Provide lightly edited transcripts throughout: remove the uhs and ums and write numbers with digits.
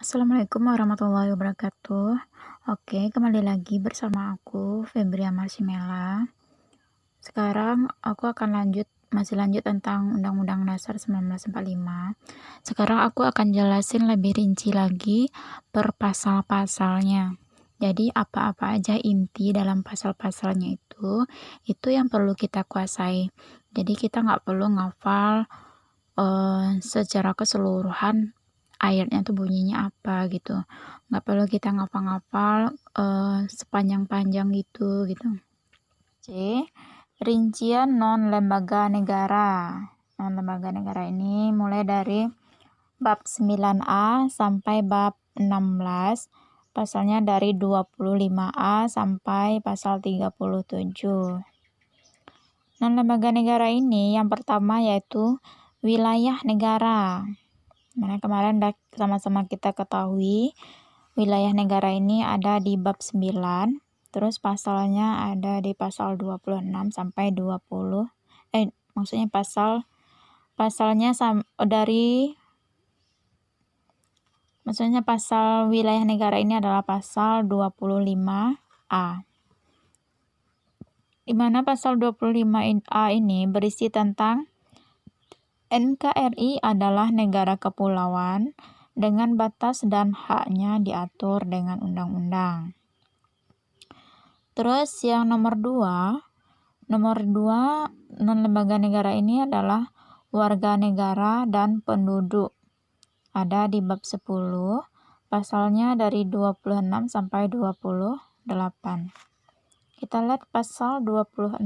Assalamualaikum warahmatullahi wabarakatuh. Oke, kembali lagi bersama aku, Febria Marsimela. Sekarang aku akan masih lanjut tentang Undang-Undang Dasar 1945. Sekarang aku akan jelasin lebih rinci lagi per pasal-pasalnya. Jadi apa-apa aja inti dalam pasal-pasalnya itu yang perlu kita kuasai. Jadi kita nggak perlu ngafal secara keseluruhan ayatnya tuh bunyinya apa gitu. Nggak perlu kita ngafal-ngafal sepanjang-panjang gitu. C. Rincian non lembaga negara. Non lembaga negara ini mulai dari bab 9A sampai bab 16. Pasalnya dari 25A sampai pasal 37. Non lembaga negara ini yang pertama yaitu wilayah negara. Mana kemarin udah sama-sama kita ketahui wilayah negara ini ada di bab 9, terus pasalnya ada di pasal 26 sampai 20. Maksudnya pasalnya maksudnya pasal wilayah negara ini adalah pasal 25A. Di mana pasal 25A ini berisi tentang NKRI adalah negara kepulauan dengan batas dan haknya diatur dengan undang-undang. Terus yang nomor 2 non lembaga negara ini adalah warga negara dan penduduk. Ada di bab 10, pasalnya dari 26 sampai 28. Kita lihat pasal 26.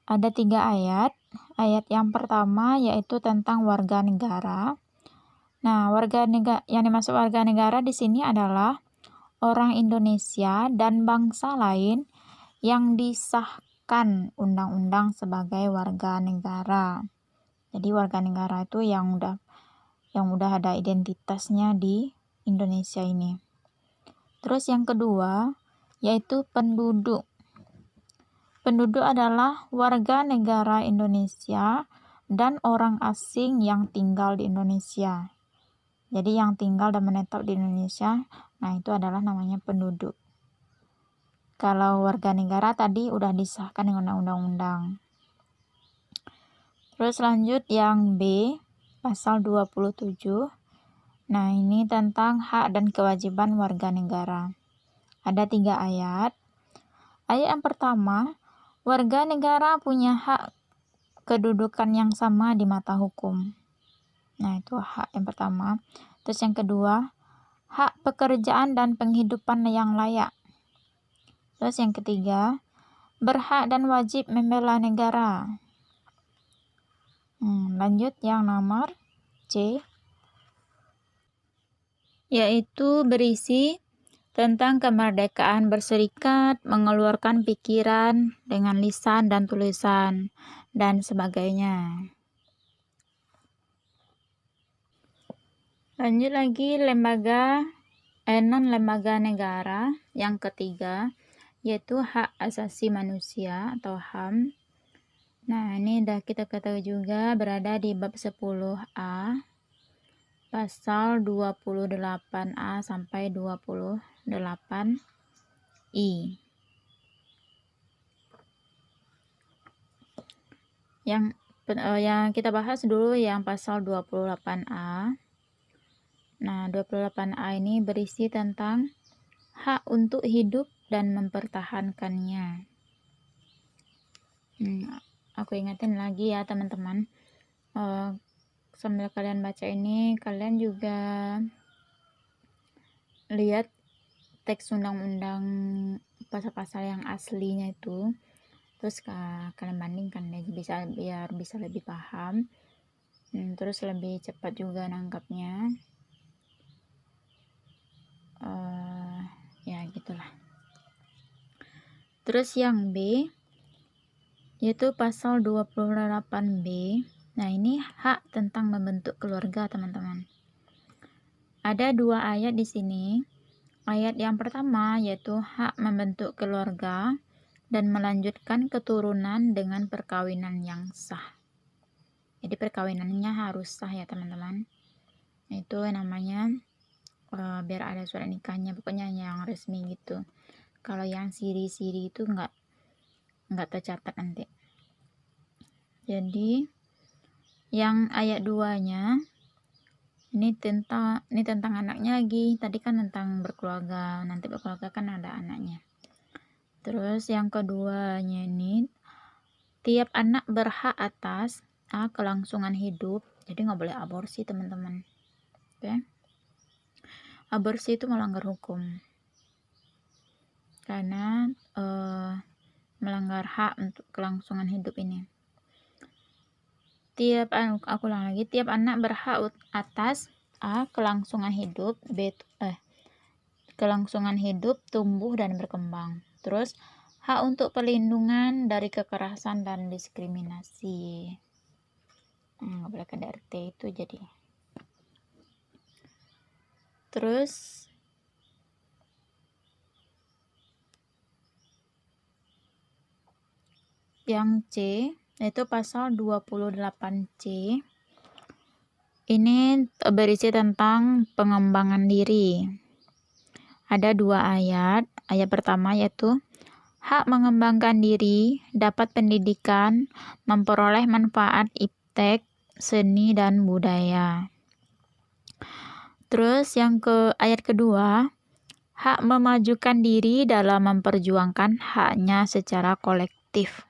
Ada 3 ayat. Ayat yang pertama yaitu tentang warga negara. Nah, yang dimaksud warga negara di sini adalah orang Indonesia dan bangsa lain yang disahkan undang-undang sebagai warga negara. Jadi warga negara itu yang udah ada identitasnya di Indonesia ini. Terus yang kedua yaitu penduduk. Penduduk adalah warga negara Indonesia dan orang asing yang tinggal di Indonesia. Jadi yang tinggal dan menetap di Indonesia, nah itu adalah namanya penduduk. Kalau warga negara tadi udah disahkan dengan undang-undang. Terus lanjut yang B, pasal 27. Nah ini tentang hak dan kewajiban warga negara. Ada 3 ayat. Ayat yang pertama, warga negara punya hak kedudukan yang sama di mata hukum. Nah, itu hak yang pertama. Terus yang kedua, hak pekerjaan dan penghidupan yang layak. Terus yang ketiga, berhak dan wajib membela negara. Lanjut yang nomor C, yaitu berisi tentang kemerdekaan berserikat, mengeluarkan pikiran dengan lisan dan tulisan, dan sebagainya. Lanjut lagi non lembaga negara yang ketiga, yaitu hak asasi manusia atau HAM. Nah, ini udah kita ketahui juga berada di bab 10A, pasal 28A sampai 28I. Yang kita bahas dulu yang pasal 28A. Nah, 28A ini berisi tentang hak untuk hidup dan mempertahankannya. Aku ingatin lagi ya teman-teman. Sambil kalian baca ini, kalian juga lihat teks undang-undang pasal-pasal yang aslinya itu. Terus kalian bandingkan deh biar bisa lebih paham. Terus lebih cepat juga nangkapnya. Ya gitulah. Terus yang B yaitu pasal 28B. Nah, ini hak tentang membentuk keluarga, teman-teman. Ada 2 ayat di sini. Ayat yang pertama yaitu hak membentuk keluarga dan melanjutkan keturunan dengan perkawinan yang sah. Jadi perkawinannya harus sah ya, teman-teman. itu namanya biar ada surat nikahnya, pokoknya yang resmi gitu. Kalau yang siri-siri itu nggak tercatat nanti. Jadi yang ayat 2-nya ini tentang anaknya lagi. Tadi kan tentang berkeluarga, nanti berkeluarga kan ada anaknya. Terus yang keduanya ini, tiap anak berhak atas kelangsungan hidup. Jadi nggak boleh aborsi, teman-teman. Oke? Aborsi itu melanggar hukum karena melanggar hak untuk kelangsungan hidup ini. Aku ulang lagi, tiap anak berhak atas kelangsungan hidup, kelangsungan hidup, tumbuh dan berkembang. Terus hak untuk perlindungan dari kekerasan dan diskriminasi. Nggak boleh KDRT itu jadi. Terus yang C yaitu pasal 28C. Ini berisi tentang pengembangan diri. Ada 2 ayat. Ayat pertama yaitu hak mengembangkan diri, dapat pendidikan, memperoleh manfaat iptek, seni dan budaya. Terus yang ayat kedua, hak memajukan diri dalam memperjuangkan haknya secara kolektif.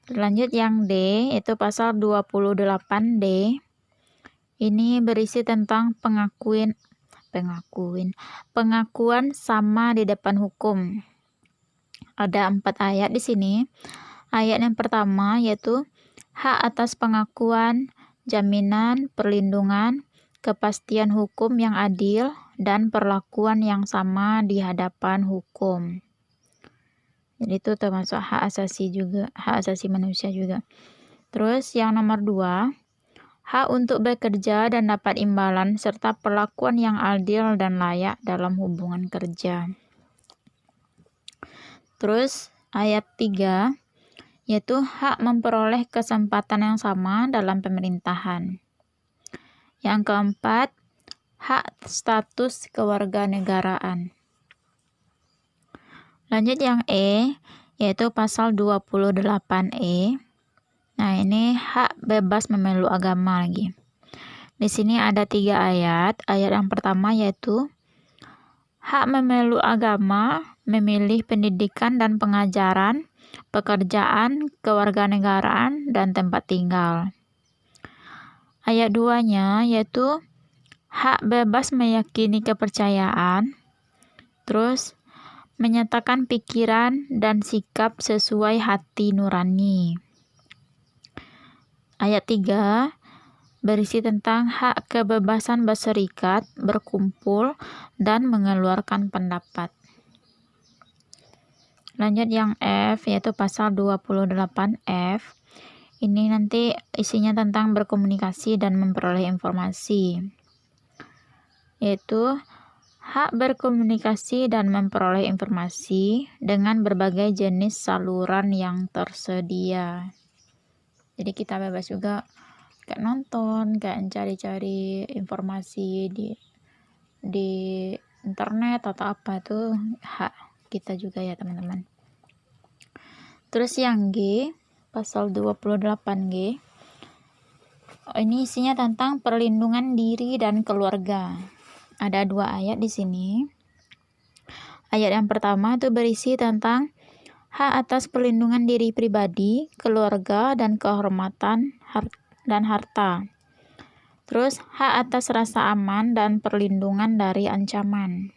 Lanjut yang D, itu pasal 28D. Ini berisi tentang pengakuan sama di depan hukum. Ada 4 ayat di sini. Ayat yang pertama yaitu hak atas pengakuan, jaminan, perlindungan, kepastian hukum yang adil, dan perlakuan yang sama di hadapan hukum. Jadi itu termasuk hak asasi manusia juga. Terus yang nomor 2, hak untuk bekerja dan dapat imbalan serta perlakuan yang adil dan layak dalam hubungan kerja. Terus ayat 3 yaitu hak memperoleh kesempatan yang sama dalam pemerintahan. Yang keempat, hak status kewarganegaraan. Lanjut yang E, yaitu pasal 28E. Nah, ini hak bebas memeluk agama lagi. Di sini ada 3 ayat. Ayat yang pertama yaitu hak memeluk agama, memilih pendidikan dan pengajaran, pekerjaan, kewarganegaraan, dan tempat tinggal. Ayat 2-nya yaitu hak bebas meyakini kepercayaan, terus menyatakan pikiran dan sikap sesuai hati nurani. Ayat 3 berisi tentang hak kebebasan berserikat, berkumpul, dan mengeluarkan pendapat. Lanjut yang F, yaitu pasal 28F. Ini nanti isinya tentang berkomunikasi dan memperoleh informasi. Yaitu hak berkomunikasi dan memperoleh informasi dengan berbagai jenis saluran yang tersedia. Jadi kita bebas juga kayak nonton, kayak cari-cari informasi di internet atau apa, itu hak kita juga ya teman-teman. Terus yang G, pasal 28G. Ini isinya tentang perlindungan diri dan keluarga. Ada 2 ayat di sini. Ayat yang pertama itu berisi tentang hak atas perlindungan diri pribadi, keluarga, dan kehormatan dan harta. Terus hak atas rasa aman dan perlindungan dari ancaman.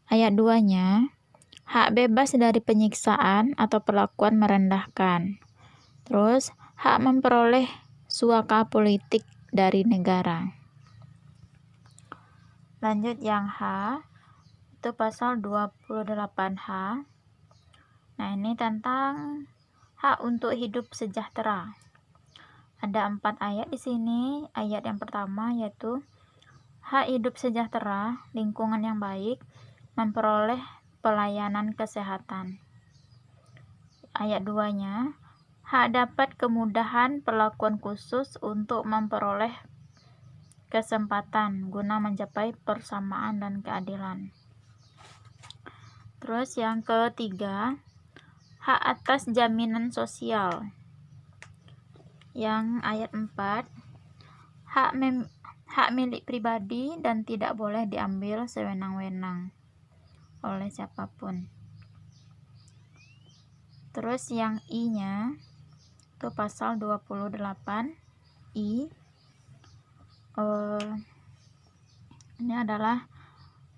Ayat 2-nya, hak bebas dari penyiksaan atau perlakuan merendahkan. Terus hak memperoleh suaka politik dari negara. Lanjut yang H, itu pasal 28H. Nah, ini tentang hak untuk hidup sejahtera. Ada 4 ayat di sini. Ayat yang pertama yaitu hak hidup sejahtera, lingkungan yang baik, memperoleh pelayanan kesehatan. Ayat 2-nya, hak dapat kemudahan perlakuan khusus untuk memperoleh kesempatan guna mencapai persamaan dan keadilan. Terus yang ketiga, hak atas jaminan sosial. Yang ayat 4, hak milik pribadi dan tidak boleh diambil sewenang-wenang oleh siapapun. Terus yang I-nya itu pasal 28 I. Ini adalah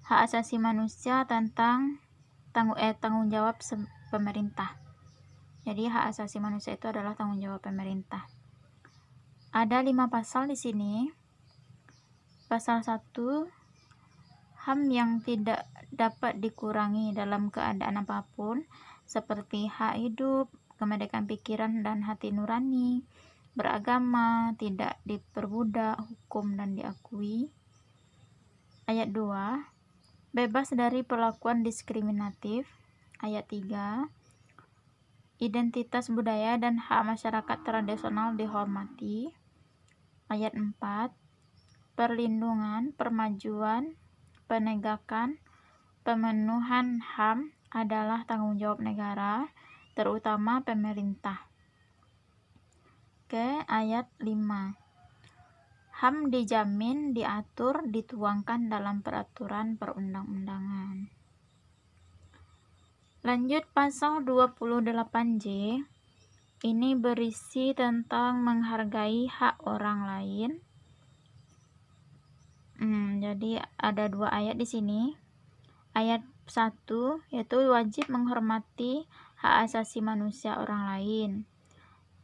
hak asasi manusia tentang tanggung jawab pemerintah. Jadi hak asasi manusia itu adalah tanggung jawab pemerintah. Ada 5 pasal di sini. Pasal 1, HAM yang tidak dapat dikurangi dalam keadaan apapun, seperti hak hidup, kemerdekaan pikiran dan hati nurani, beragama, tidak diperbudak, hukum dan diakui. Ayat 2, bebas dari perlakuan diskriminatif. Ayat 3, identitas budaya dan hak masyarakat tradisional dihormati. Ayat 4, perlindungan, permajuan, penegakan, pemenuhan HAM adalah tanggung jawab negara, terutama pemerintah. Oke, ayat 5. HAM dijamin, diatur, dituangkan dalam peraturan perundang-undangan. Lanjut pasal 28J. Ini berisi tentang menghargai hak orang lain. Jadi ada 2 ayat di sini. Ayat 1 yaitu wajib menghormati hak asasi manusia orang lain.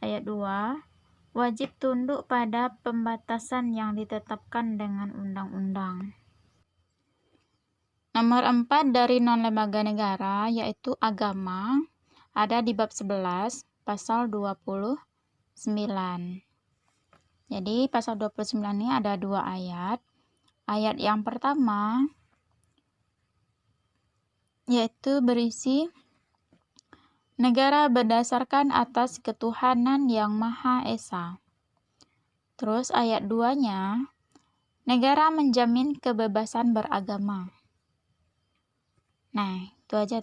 Ayat 2, wajib tunduk pada pembatasan yang ditetapkan dengan undang-undang. Nomor 4 dari non-lembaga negara yaitu agama, ada di bab 11 pasal 29. Jadi pasal 29 ini ada 2 ayat. Ayat yang pertama yaitu berisi negara berdasarkan atas ketuhanan yang Maha Esa. Terus ayat 2-nya, negara menjamin kebebasan beragama. Nah, itu aja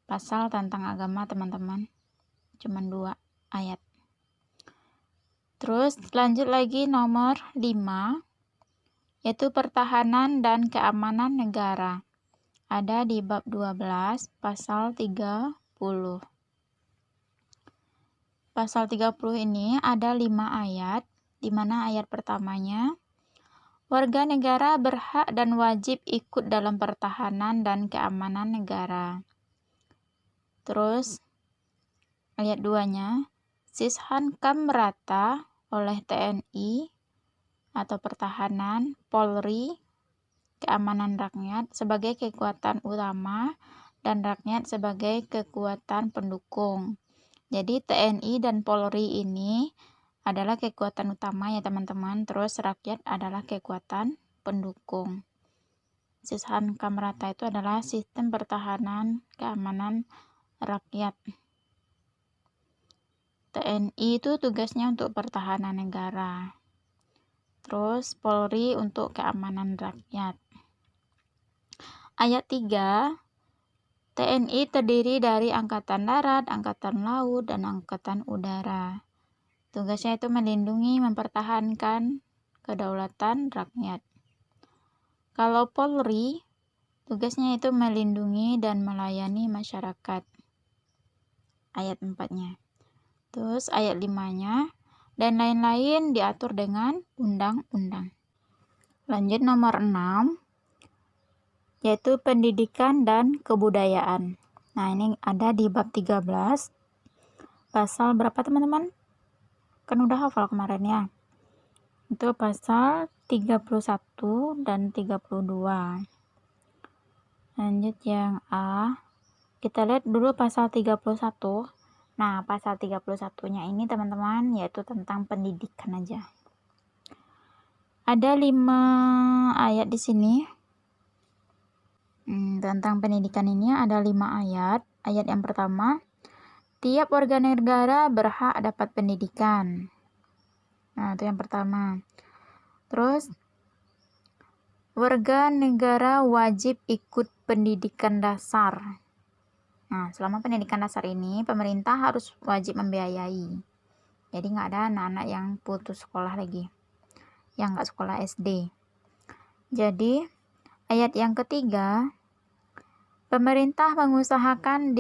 pasal tentang agama, teman-teman. Cuman 2 ayat. Terus lanjut lagi nomor 5, yaitu pertahanan dan keamanan negara. Ada di bab 12 pasal 30. Pasal 30 ini ada 5 ayat, di mana ayat pertamanya, warga negara berhak dan wajib ikut dalam pertahanan dan keamanan negara. Terus ayat 2-nya, Sishankam merata oleh TNI atau pertahanan, Polri, keamanan rakyat sebagai kekuatan utama dan rakyat sebagai kekuatan pendukung. Jadi TNI dan Polri ini adalah kekuatan utama ya teman-teman, terus rakyat adalah kekuatan pendukung. Sishankam merata itu adalah sistem pertahanan keamanan rakyat. TNI itu tugasnya untuk pertahanan negara. Terus Polri untuk keamanan rakyat. Ayat 3, TNI terdiri dari Angkatan Darat, Angkatan Laut, dan Angkatan Udara. Tugasnya itu melindungi, mempertahankan kedaulatan rakyat. Kalau Polri, tugasnya itu melindungi dan melayani masyarakat. Ayat 4-nya. Terus ayat 5-nya, dan lain-lain diatur dengan undang-undang. Lanjut nomor 6, yaitu pendidikan dan kebudayaan. Nah, ini ada di bab 13, pasal berapa teman-teman? Kan udah hafal kemarin ya. Itu pasal 31 dan 32. Lanjut yang A. Kita lihat dulu pasal 31. Nah, pasal 31-nya ini teman-teman yaitu tentang pendidikan aja. Ada 5 ayat di sini. Tentang pendidikan ini ada 5 ayat. Ayat yang pertama, tiap warga negara berhak dapat pendidikan. Nah, itu yang pertama. Terus, warga negara wajib ikut pendidikan dasar. Nah, selama pendidikan dasar ini, pemerintah harus wajib membiayai. Jadi nggak ada anak-anak yang putus sekolah lagi, yang nggak sekolah SD. Jadi, ayat yang ketiga, pemerintah mengusahakan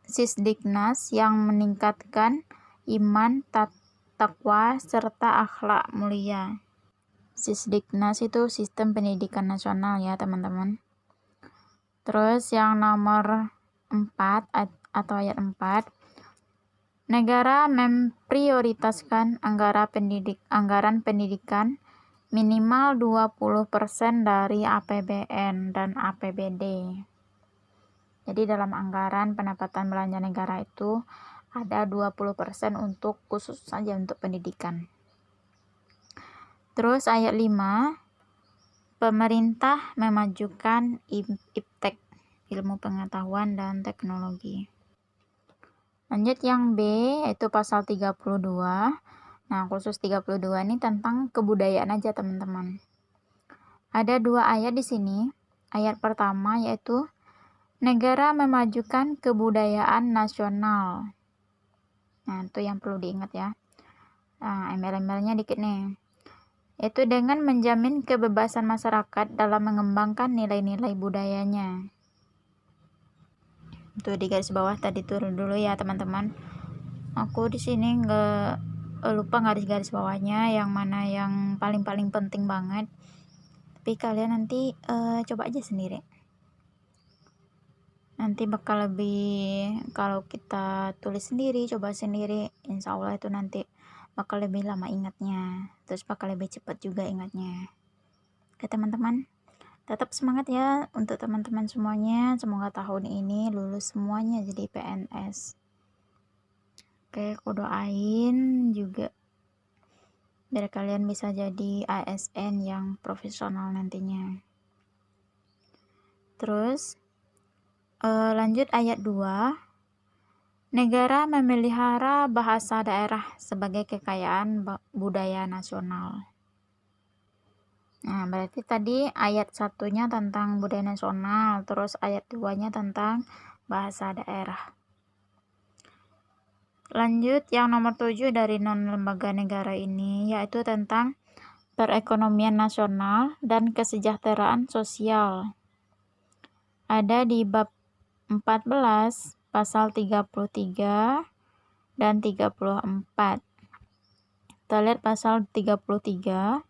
Sisdiknas yang meningkatkan iman, takwa, serta akhlak mulia. Sisdiknas itu sistem pendidikan nasional ya teman-teman. Terus yang nomor 4 atau ayat 4, negara memprioritaskan anggaran pendidikan minimal 20% dari APBN dan APBD. Jadi dalam anggaran pendapatan belanja negara itu ada 20% untuk khusus saja untuk pendidikan. Terus ayat 5, pemerintah memajukan IPTEK, ilmu pengetahuan dan teknologi. Lanjut yang B, yaitu pasal 32. Nah, khusus 32 ini tentang kebudayaan aja teman-teman. Ada 2 ayat di sini. Ayat pertama yaitu negara memajukan kebudayaan nasional. Nah, itu yang perlu diingat ya. Nah, embel-embelnya dikit nih. Itu dengan menjamin kebebasan masyarakat dalam mengembangkan nilai-nilai budayanya. Itu di garis bawah tadi turun dulu ya teman-teman. Aku di sini lupa garis bawahnya yang mana yang paling penting banget. Tapi kalian nanti coba aja sendiri. Nanti bakal lebih, kalau kita tulis sendiri, coba sendiri, insya Allah itu nanti bakal lebih lama ingatnya, terus bakal lebih cepat juga ingatnya. Oke teman-teman, tetap semangat ya untuk teman-teman semuanya. Semoga tahun ini lulus semuanya jadi PNS. Oke, aku doain juga biar kalian bisa jadi ASN yang profesional nantinya. Terus lanjut ayat 2, negara memelihara bahasa daerah sebagai kekayaan budaya nasional. Nah, berarti tadi ayat 1-nya tentang budaya nasional, terus ayat 2-nya tentang bahasa daerah. Lanjut yang nomor 7 dari non-lembaga negara ini, yaitu tentang perekonomian nasional dan kesejahteraan sosial. Ada di bab 14, pasal 33 dan 34. Kita lihat pasal 33.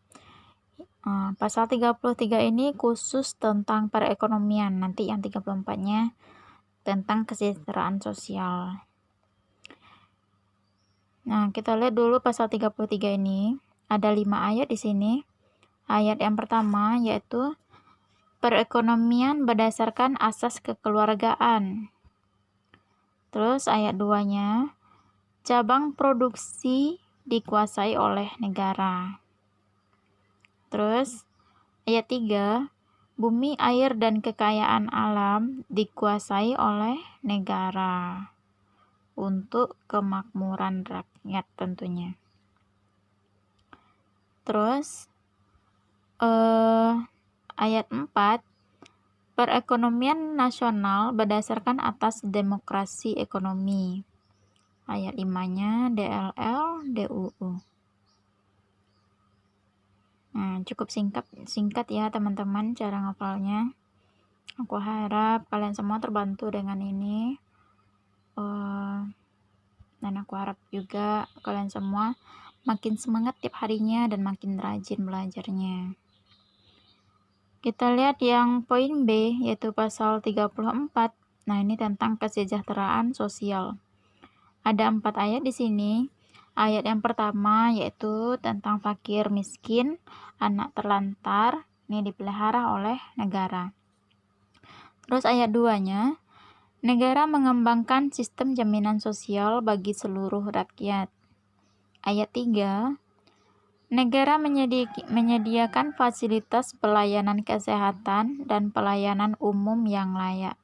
Pasal 33 ini khusus tentang perekonomian, nanti yang 34-nya tentang kesejahteraan sosial. Nah, kita lihat dulu pasal 33 ini, ada 5 ayat di sini. Ayat yang pertama yaitu perekonomian berdasarkan asas kekeluargaan. Terus ayat 2-nya, cabang produksi dikuasai oleh negara. Terus ayat 3, bumi, air, dan kekayaan alam dikuasai oleh negara untuk kemakmuran rakyat tentunya. Terus ayat 4, perekonomian nasional berdasarkan atas demokrasi ekonomi. Ayat 5-nya DLL DUU. Nah, cukup singkat ya teman-teman cara ngafalnya. Aku harap kalian semua terbantu dengan ini. Dan aku harap juga kalian semua makin semangat tiap harinya dan makin rajin belajarnya. Kita lihat yang poin B, yaitu pasal 34. Nah, ini tentang kesejahteraan sosial. Ada 4 ayat di sini. Ayat yang pertama yaitu tentang fakir miskin, anak terlantar, ini dipelihara oleh negara. Terus ayat 2-nya, negara mengembangkan sistem jaminan sosial bagi seluruh rakyat. Ayat 3, negara menyediakan fasilitas pelayanan kesehatan dan pelayanan umum yang layak.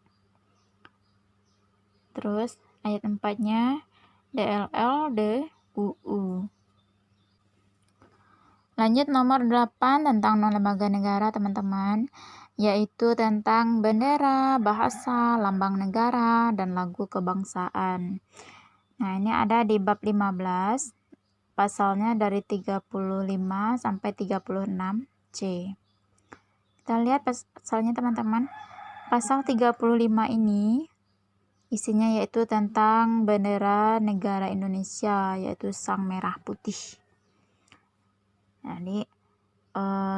Terus ayat 4-nya DLL DUU. Lanjut nomor 8 tentang non-lembaga negara teman-teman, yaitu tentang bendera, bahasa, lambang negara, dan lagu kebangsaan. Nah, ini ada di bab 15, pasalnya dari 35 sampai 36C. Kita lihat pasalnya teman-teman. Pasal 35 ini isinya yaitu tentang bendera negara Indonesia, yaitu sang merah putih. Jadi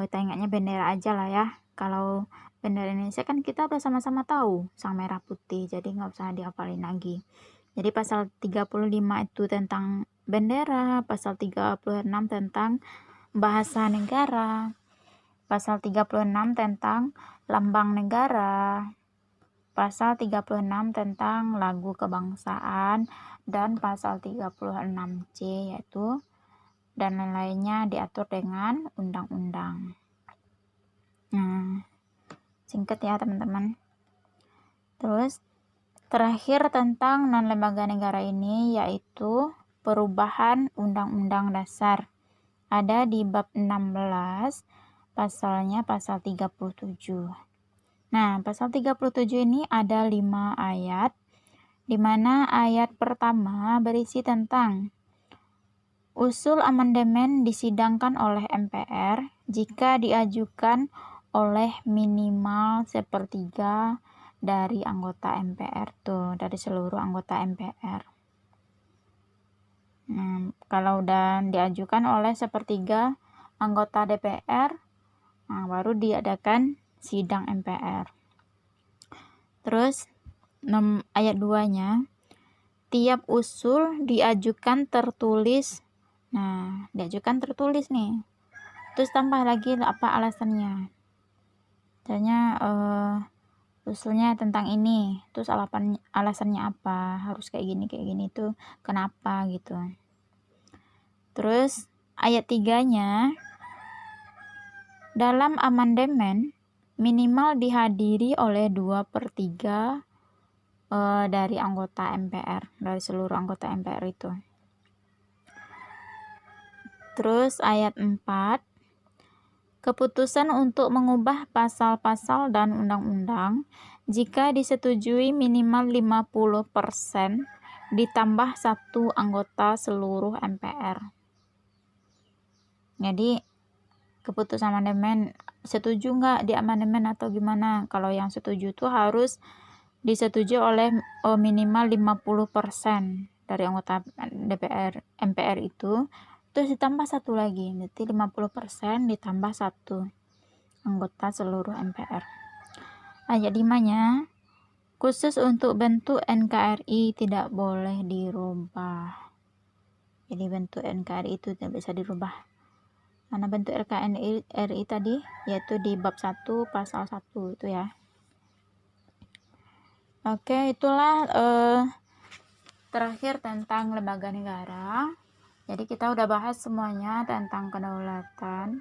kita ingatnya bendera aja lah ya. Kalau bendera Indonesia kan kita udah sama-sama tahu sang merah putih, jadi nggak usah dihafalin lagi. Jadi pasal 35 itu tentang bendera, pasal 36 tentang bahasa negara, pasal 36 tentang lambang negara, pasal 36 tentang lagu kebangsaan, dan pasal 36C yaitu dan lain-lainnya diatur dengan undang-undang. Nah, singkat ya teman-teman. Terus terakhir tentang non-lembaga negara ini yaitu perubahan Undang-Undang Dasar. Ada di bab 16, pasalnya pasal 37. Nah, pasal 37 ini ada 5 ayat, di mana ayat pertama berisi tentang usul amandemen disidangkan oleh MPR jika diajukan oleh minimal sepertiga dari anggota MPR dari seluruh anggota MPR. Kalau udah diajukan oleh sepertiga anggota DPR, baru diadakan sidang MPR. Terus ayat 2-nya, tiap usul diajukan tertulis. Nah, diajukan tertulis nih. Terus tambah lagi apa alasannya. Misalnya usulnya tentang ini, terus alasannya apa, harus kayak gini itu kenapa gitu. Terus ayat 3-nya, dalam amandemen minimal dihadiri oleh 2/3 dari anggota MPR, dari seluruh anggota MPR itu. Terus ayat 4, keputusan untuk mengubah pasal-pasal dan undang-undang jika disetujui minimal 50% ditambah 1 anggota seluruh MPR. Jadi keputusan amandemen, setuju nggak di amandemen atau gimana? Kalau yang setuju tuh harus disetujui oleh minimal 50% dari anggota DPR MPR itu. Terus ditambah 1 lagi, berarti 50% ditambah 1 anggota seluruh MPR. Ayat 5-nya, khusus untuk bentuk NKRI tidak boleh dirubah. Jadi bentuk NKRI itu tidak bisa dirubah. Mana bentuk NKRI tadi? Yaitu di bab 1 pasal 1 itu ya. Oke, itulah terakhir tentang lembaga negara. Jadi kita udah bahas semuanya tentang kedaulatan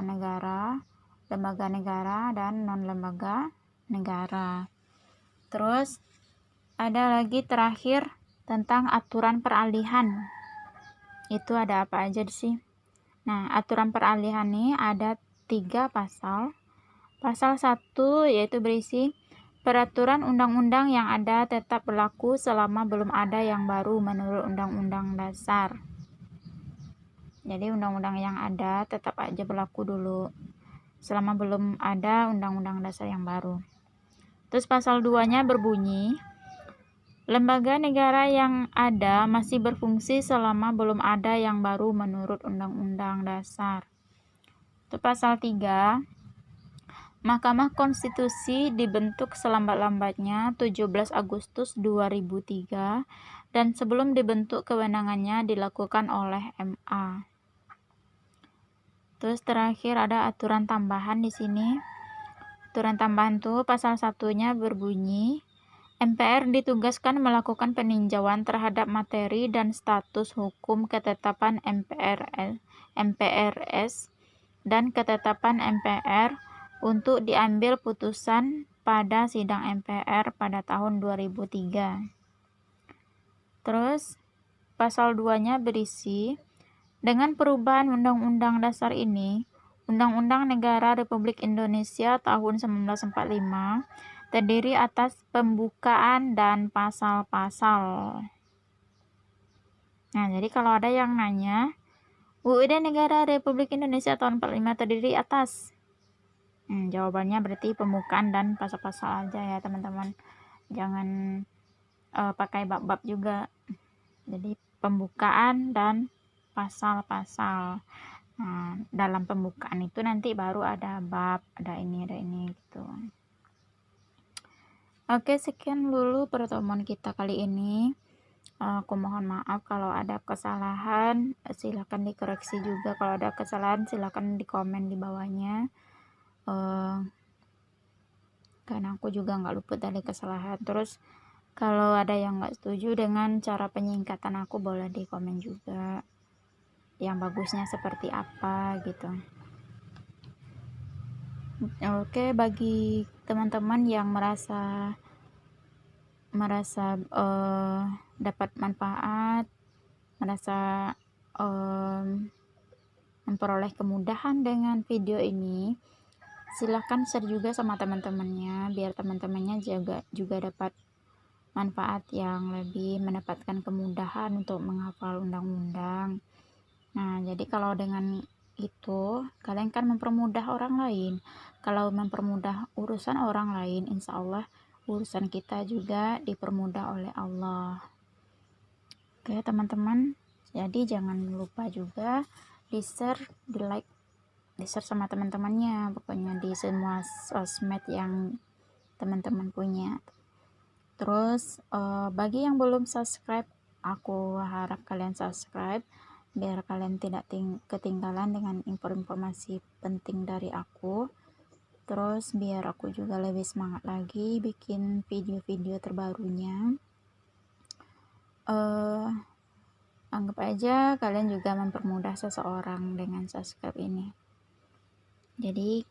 negara, lembaga negara, dan non-lembaga negara. Terus ada lagi terakhir tentang aturan peralihan. Itu ada apa aja sih? Nah, aturan peralihan ini ada 3 pasal. Pasal 1 yaitu berisi peraturan undang-undang yang ada tetap berlaku selama belum ada yang baru menurut Undang-Undang Dasar. Jadi undang-undang yang ada tetap aja berlaku dulu selama belum ada Undang-Undang Dasar yang baru. Terus pasal 2-nya berbunyi, lembaga negara yang ada masih berfungsi selama belum ada yang baru menurut Undang-Undang Dasar. Itu pasal 3, Mahkamah Konstitusi dibentuk selambat-lambatnya 17 Agustus 2003 dan sebelum dibentuk kewenangannya dilakukan oleh MA. Terus terakhir ada aturan tambahan di sini. Aturan tambahan tuh pasal 1-nya berbunyi, MPR ditugaskan melakukan peninjauan terhadap materi dan status hukum ketetapan MPRS dan ketetapan MPR untuk diambil putusan pada sidang MPR pada tahun 2003. Terus pasal 2-nya berisi, Dengan perubahan Undang-Undang Dasar ini, Undang-Undang Negara Republik Indonesia tahun 1945 terdiri atas pembukaan dan pasal-pasal. Nah, jadi kalau ada yang nanya, UUD Negara Republik Indonesia tahun 45 terdiri atas. Jawabannya berarti pembukaan dan pasal-pasal aja ya teman-teman. Jangan pakai bab-bab juga. Jadi pembukaan dan pasal-pasal. Nah, dalam pembukaan itu nanti baru ada bab, ada ini gitu. Oke, sekian dulu pertemuan kita kali ini. Aku mohon maaf kalau ada kesalahan, silahkan dikoreksi juga. Kalau ada kesalahan silahkan dikomen di bawahnya. Karena aku juga nggak luput dari kesalahan. Terus kalau ada yang nggak setuju dengan cara penyingkatan aku, boleh di komen juga yang bagusnya seperti apa gitu. Oke, bagi teman-teman yang merasa dapat manfaat, merasa memperoleh kemudahan dengan video ini, silahkan share juga sama teman-temannya biar teman-temannya juga dapat manfaat yang lebih, mendapatkan kemudahan untuk menghafal undang-undang. Nah, jadi kalau dengan itu kalian kan mempermudah orang lain. Kalau mempermudah urusan orang lain, insya Allah urusan kita juga dipermudah oleh Allah. Oke teman-teman, jadi jangan lupa juga di share, di like, di share sama teman-temannya, pokoknya di semua sosmed yang teman-teman punya. Terus bagi yang belum subscribe, aku harap kalian subscribe biar kalian tidak ketinggalan dengan informasi penting dari aku. Terus biar aku juga lebih semangat lagi bikin video-video terbarunya. Anggap aja kalian juga mempermudah seseorang dengan subscribe ini. Jadi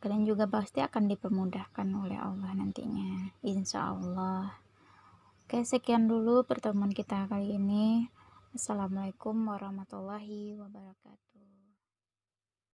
kalian juga pasti akan dipermudahkan oleh Allah nantinya, insya Allah. Oke, sekian dulu pertemuan kita kali ini. Assalamualaikum warahmatullahi wabarakatuh.